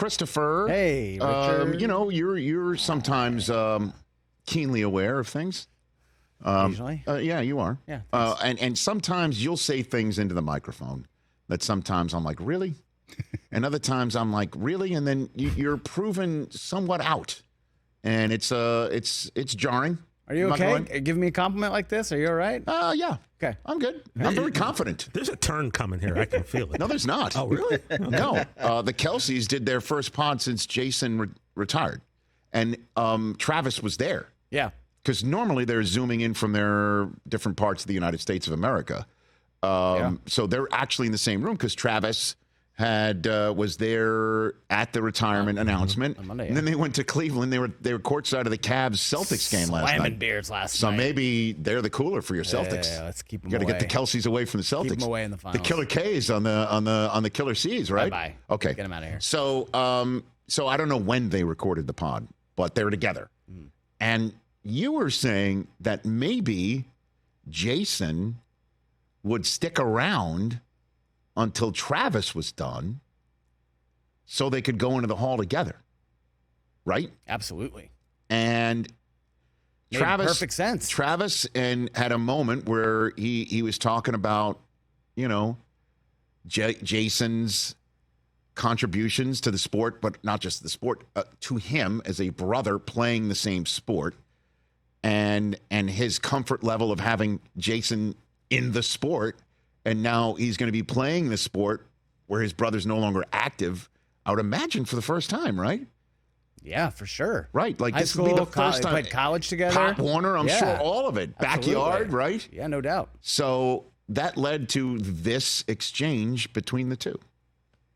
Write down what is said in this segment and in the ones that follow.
Christopher. Hey, Richard. You're sometimes keenly aware of things. Occasionally. Yeah, you are. Yeah. And sometimes you'll say things into the microphone that sometimes I'm like, really? And other times I'm like, really? And then you're proven somewhat out. And it's jarring. Are you okay? Give me a compliment like this. Are you all right? Yeah. Okay. I'm good. I'm very confident. There's a turn coming here. I can feel it. No, there's not. Oh, really? No. The Kelces did their first pod since Jason retired. And Travis was there. Yeah. Because normally they're zooming in from their different parts of the United States of America. So they're actually in the same room because Travis was there at the retirement announcement. On Monday, and then they went to Cleveland. They were courtside of the Cavs Celtics game last night. Slamming beers last night. So maybe they're the cooler for your Celtics. Yeah, let's keep them You got to away. get the Kelces away from the Celtics. Keep them away in the finals. The Killer K's on the Killer C's, right? Bye. Okay. Get them out of here. So I don't know when they recorded the pod, but they're together. And you were saying that maybe Jason would stick around until Travis was done so they could go into the hall together, right? Absolutely. And Made Travis, perfect sense. Travis had a moment where he was talking about, Jason's contributions to the sport, but not just the sport, to him as a brother playing the same sport, and his comfort level of having Jason in the sport, and now he's going to be playing the sport where his brother's no longer active, I would imagine for the first time, right? Yeah, for sure. Right. Like High this school, would be the first time. played college together. Pop Warner, I'm Yeah. sure all of it. Absolutely. Backyard, right? Yeah, no doubt. So that led to this exchange between the two.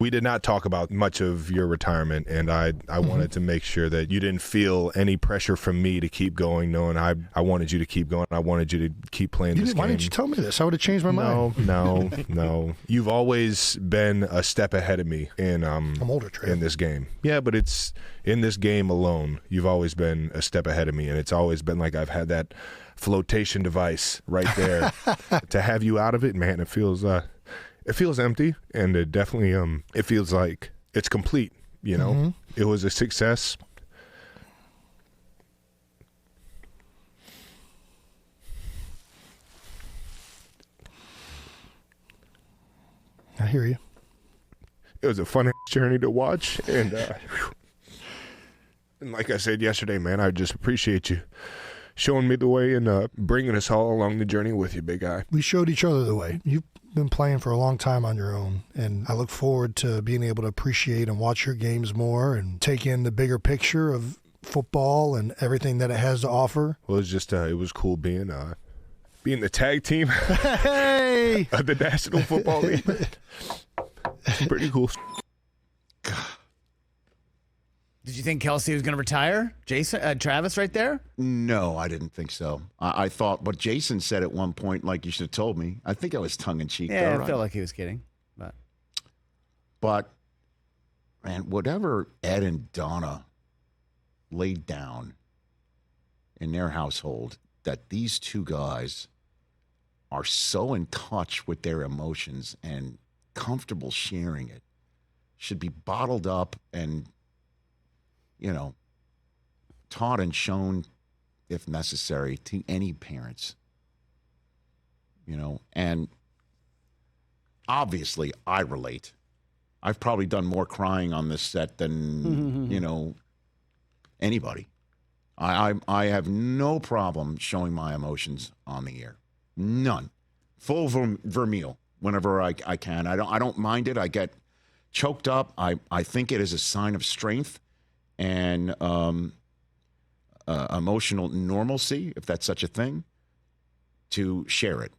We did not talk about much of your retirement, and I wanted to make sure that you didn't feel any pressure from me to keep going, knowing I wanted you to keep going. I wanted you to keep playing this game. Why didn't you tell me this? I would have changed my mind. No. You've always been a step ahead of me in I'm older, Trey. in this game. Yeah, but it's in this game alone, you've always been a step ahead of me, and it's always been like I've had that flotation device right there. To have you out of it, man, it feels empty, and it definitely it feels like it's complete. It was a success. I hear you. It was a fun journey to watch, and like I said yesterday, man, I just appreciate you showing me the way and bringing us all along the journey with you, big guy. We showed each other the way. You've been playing for a long time on your own, and I look forward to being able to appreciate and watch your games more and take in the bigger picture of football and everything that it has to offer. Well, it's just it was cool being the tag team Hey! of the National Football League. Pretty cool. Did you think Kelce was going to retire? Travis right there? No, I didn't think so. I thought what Jason said at one point, like you should have told me. I think I was tongue-in-cheek. Yeah, though, I felt like he was kidding. But, man, whatever Ed and Donna laid down in their household, that these two guys are so in touch with their emotions and comfortable sharing it, should be bottled up and, taught and shown, if necessary, to any parents. And obviously I relate. I've probably done more crying on this set than, anybody. I have no problem showing my emotions on the air. None. Full vermeil whenever I can. I don't mind it. I get choked up. I think it is a sign of strength and emotional normalcy, if that's such a thing, to share it.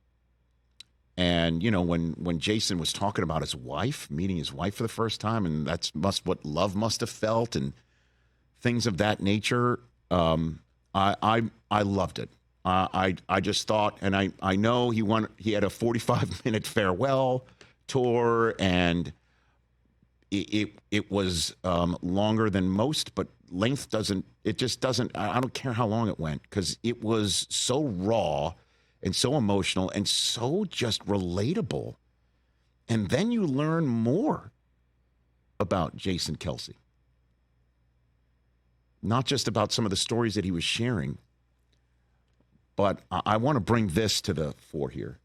And, when Jason was talking about his wife, meeting his wife for the first time, and that's what love must have felt and things of that nature, I loved it. I just thought, and I know he had a 45-minute farewell tour, and it was longer than most, but length doesn't. I don't care how long it went, because it was so raw and so emotional and so just relatable. And then you learn more about Jason Kelce. not just about some of the stories that he was sharing, but I want to bring this to the fore here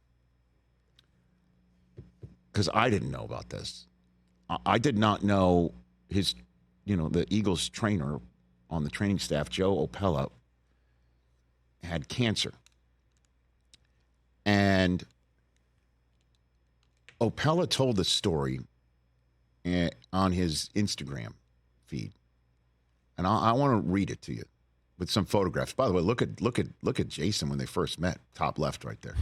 because I didn't know about this. I did not know his, the Eagles trainer on the training staff, Joe Opella, had cancer. And Opella told the story on his Instagram feed. And I want to read it to you with some photographs. By the way, look at Jason when they first met, top left right there.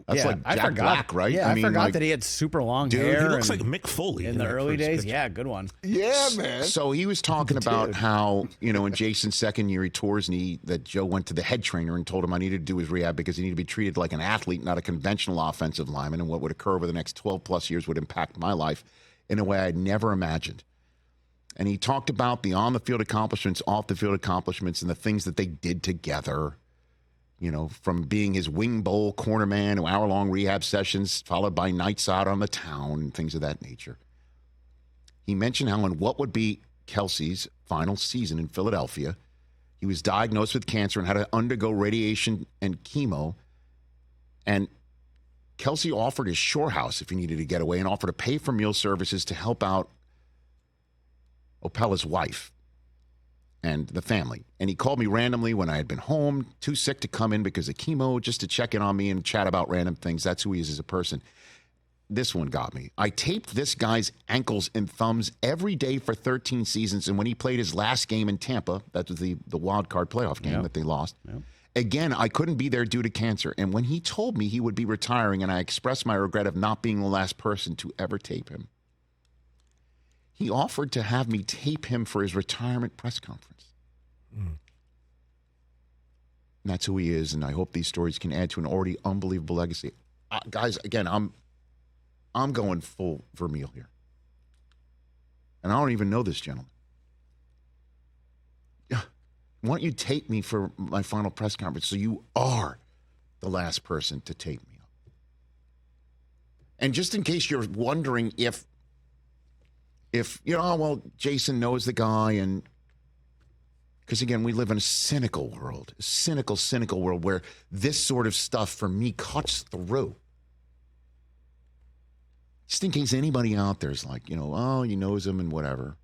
That's like Jack Black, right? Yeah, I forgot that he had super long hair. He looks like Mick Foley in the early days. picture. Yeah, good one. Yeah, man. So he was talking about how, in Jason's second year, he tore his knee, that Joe went to the head trainer and told him I needed to do his rehab because he needed to be treated like an athlete, not a conventional offensive lineman, and what would occur over the next 12 plus years would impact my life in a way I'd never imagined. And he talked about the on-the-field accomplishments, off-the-field accomplishments, and the things that they did together, from being his wing bowl corner man to hour-long rehab sessions, followed by nights out on the town and things of that nature. He mentioned how in what would be Kelce's final season in Philadelphia, he was diagnosed with cancer and had to undergo radiation and chemo. And Kelce offered his shore house if he needed to get away and offered to pay for meal services to help out Opella's wife and the family. And he called me randomly when I had been home, too sick to come in because of chemo, just to check in on me and chat about random things. That's who he is as a person. This one got me. I taped this guy's ankles and thumbs every day for 13 seasons. And when he played his last game in Tampa, that was the wild card playoff game that they lost. Yep. Again, I couldn't be there due to cancer. And when he told me he would be retiring, and I expressed my regret of not being the last person to ever tape him, he offered to have me tape him for his retirement press conference. And that's who he is, and I hope these stories can add to an already unbelievable legacy. Guys, again, I'm going full Vermeil here. And I don't even know this gentleman. Yeah. Why don't you tape me for my final press conference so you are the last person to tape me up? And just in case you're wondering if Jason knows the guy, and because again, we live in a cynical world, cynical world where this sort of stuff for me cuts through. Just in case anybody out there is like, he knows him and whatever.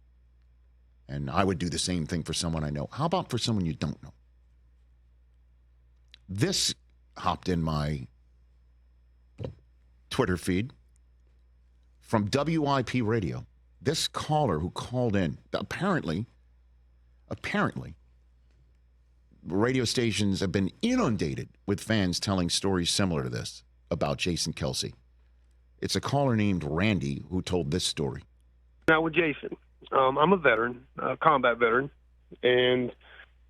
And I would do the same thing for someone I know. How about for someone you don't know? This hopped in my Twitter feed from WIP Radio. This caller who called in, apparently, radio stations have been inundated with fans telling stories similar to this about Jason Kelce. It's a caller named Randy who told this story. Now with Jason, I'm a veteran, a combat veteran, and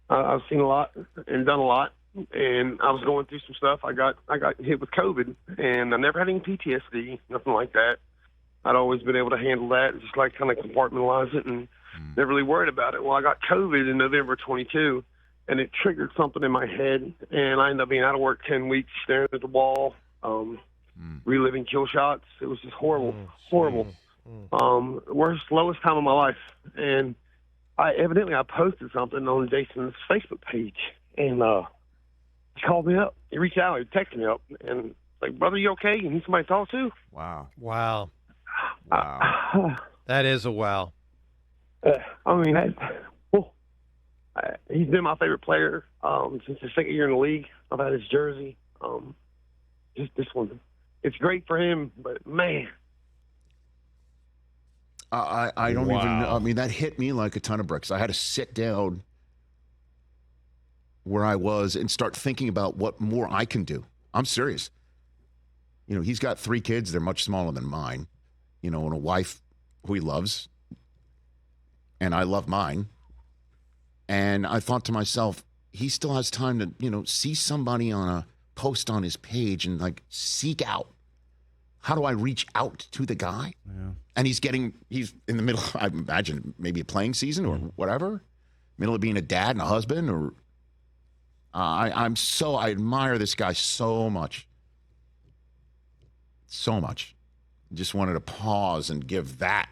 I've seen a lot and done a lot. And I was going through some stuff. I got hit with COVID, and I never had any PTSD, nothing like that. I'd always been able to handle that, just like kind of compartmentalize it and never really worried about it. Well, I got COVID in November 22, and it triggered something in my head, and I ended up being out of work 10 weeks, staring at the wall, reliving kill shots. It was just horrible. Worst, lowest time of my life. And I posted something on Jason's Facebook page, and he called me up. He reached out. He texted me up, and like, brother, you okay? You need somebody to talk to? Wow. That is a wow. He's been my favorite player since his second year in the league. I've had his jersey. Just this one. It's great for him, but man. I don't even know. I mean, that hit me like a ton of bricks. I had to sit down where I was and start thinking about what more I can do. I'm serious. He's got 3 kids. They're much smaller than mine. And a wife who he loves. And I love mine. And I thought to myself, he still has time to, see somebody on a post on his page and like seek out. How do I reach out to the guy? Yeah. And he's in the middle, I imagine, maybe a playing season or whatever. Middle of being a dad and a husband, or I admire this guy so much. So much. Just wanted to pause and give that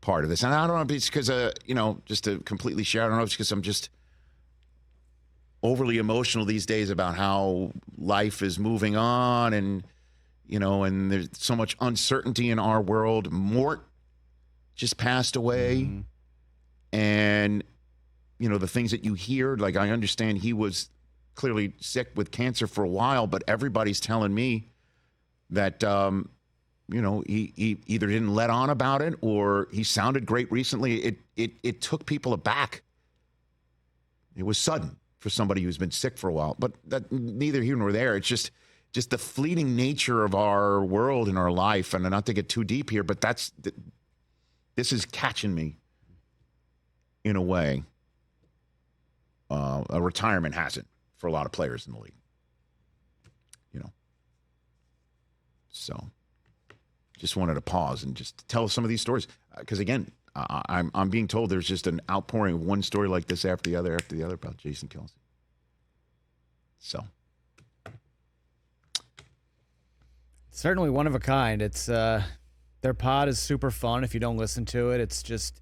part of this. And I don't know if it's because, just to completely share, I don't know if it's because I'm just overly emotional these days about how life is moving on and, and there's so much uncertainty in our world. Mort just passed away. And, the things that you hear, like I understand he was clearly sick with cancer for a while, but everybody's telling me that, he either didn't let on about it or he sounded great recently. It took people aback. It was sudden for somebody who's been sick for a while, but that neither here nor there. It's just the fleeting nature of our world and our life. And not to get too deep here, but this is catching me in a way. A retirement hasn't for a lot of players in the league. So just wanted to pause and just tell some of these stories. Because again, I'm being told there's just an outpouring of one story like this after the other about Jason Kelce. So. Certainly one of a kind. It's their pod is super fun. If you don't listen to it, it's just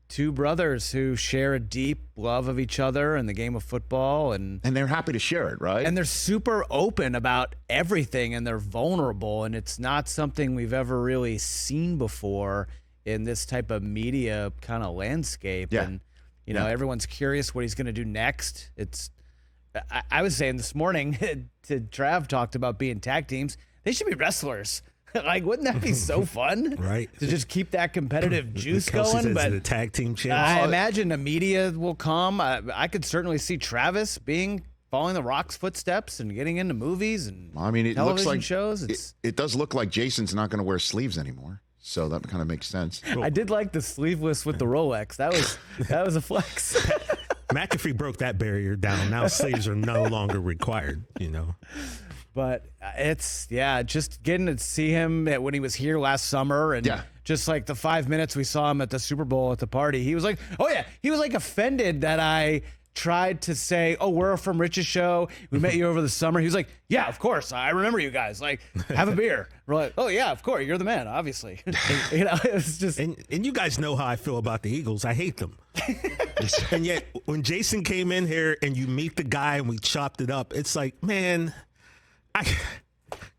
two brothers who share a deep love of each other and the game of football, and they're happy to share it, right? And they're super open about everything, and they're vulnerable, and it's not something we've ever really seen before in this type of media kind of landscape. Yeah. And everyone's curious what he's going to do next. I was saying this morning to Trav, talked about being tag teams. They should be wrestlers. Like, wouldn't that be so fun? Right. To just keep that competitive juice Kelce going. says But the tag team champs. I imagine the media will come. I could certainly see Travis following the Rock's footsteps and getting into movies and it television looks like shows. It does look like Jason's not going to wear sleeves anymore. So that kind of makes sense. I did like the sleeveless with the Rolex. That was a flex. McAfee broke that barrier down. Now sleeves are no longer required, But it's, just getting to see him when he was here last summer and just like the 5 minutes we saw him at the Super Bowl at the party, he was like, he was like offended that I tried to say, we're from Rich's show. We met you over the summer. He was like, yeah, of course. I remember you guys. Like, have a beer. We're like, oh, yeah, of course. You're the man, obviously. It was just. And you guys know how I feel about the Eagles. I hate them. And yet, when Jason came in here and you meet the guy and we chopped it up, it's like, man.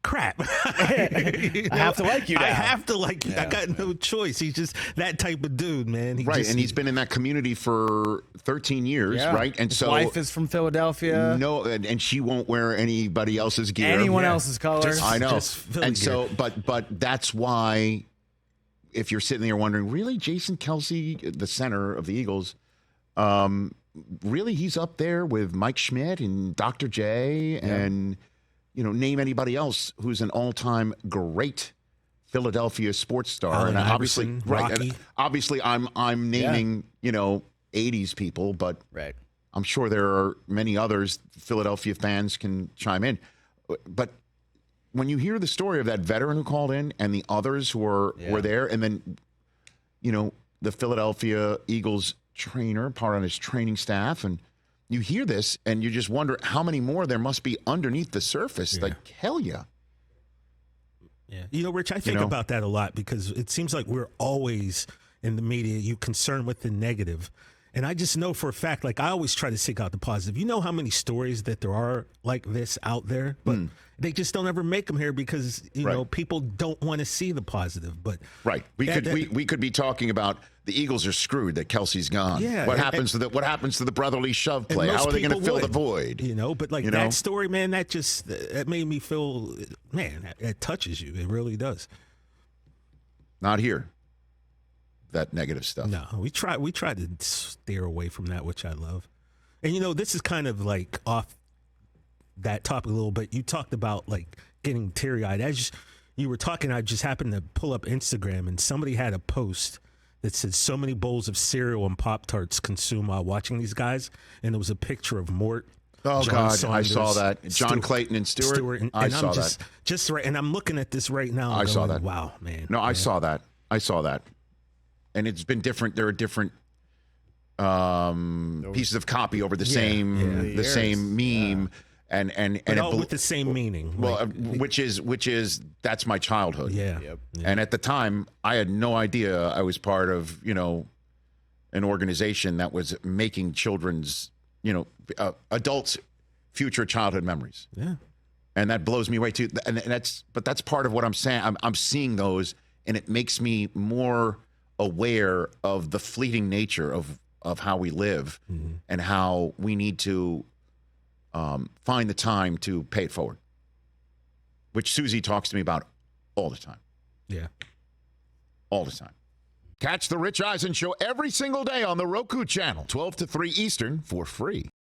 Crap. I have to like you now. I have to like you. Yeah. I got no choice. He's just that type of dude, man. And he's been in that community for 13 years, right? And his so wife is from Philadelphia. No, and she won't wear anybody else's gear. Anyone else's colors. I know. And gear. so, but that's why if you're sitting there wondering, really, Jason Kelce, the center of the Eagles, really he's up there with Mike Schmidt and Dr. J and name anybody else who's an all-time great Philadelphia sports star. Allen and Iverson, Rocky. And obviously I'm naming, 80s people, but I'm sure there are many others Philadelphia fans can chime in. But when you hear the story of that veteran who called in and the others who were there, and then, the Philadelphia Eagles trainer, part on his training staff, and you hear this and you just wonder how many more there must be underneath the surface. Like, hell yeah. Yeah. Rich, I think about that a lot because it seems like we're always in the media, you concerned with the negative. And I just know for a fact, like I always try to seek out the positive. You know how many stories that there are like this out there, but they just don't ever make them here because, you know, people don't want to see the positive. But we could be talking about the Eagles are screwed that Kelce's gone. Yeah, what happens to the brotherly shove play? How are they going to fill the void? But like that story, man, that made me feel, man, it touches you. It really does. Not here. That negative stuff. No, we try to steer away from that, which I love. And this is kind of like off that topic a little bit. You talked about like getting teary-eyed. As you were talking, I just happened to pull up Instagram and somebody had a post that said so many bowls of cereal and Pop-Tarts consumed while watching these guys, and there was a picture of Mort. Oh, John God, Saunders, I saw that. John Clayton and Stewart. And I saw I'm that. Just right, and I'm looking at this right now. I saw that. Wow, man. No, I saw that. And it's been different. There are different pieces of copy over the same meme. and all with the same meaning. Well, which is that's my childhood. Yeah. Yep. And at the time, I had no idea I was part of an organization that was making children's adults' future childhood memories. Yeah. And that blows me away too. And that's part of what I'm saying. I'm seeing those, and it makes me more aware of the fleeting nature of how we live and how we need to find the time to pay it forward, which Susie talks to me about all the time. Yeah. All the time. Catch the Rich Eisen Show every single day on the Roku channel, 12 to 3 Eastern, for free.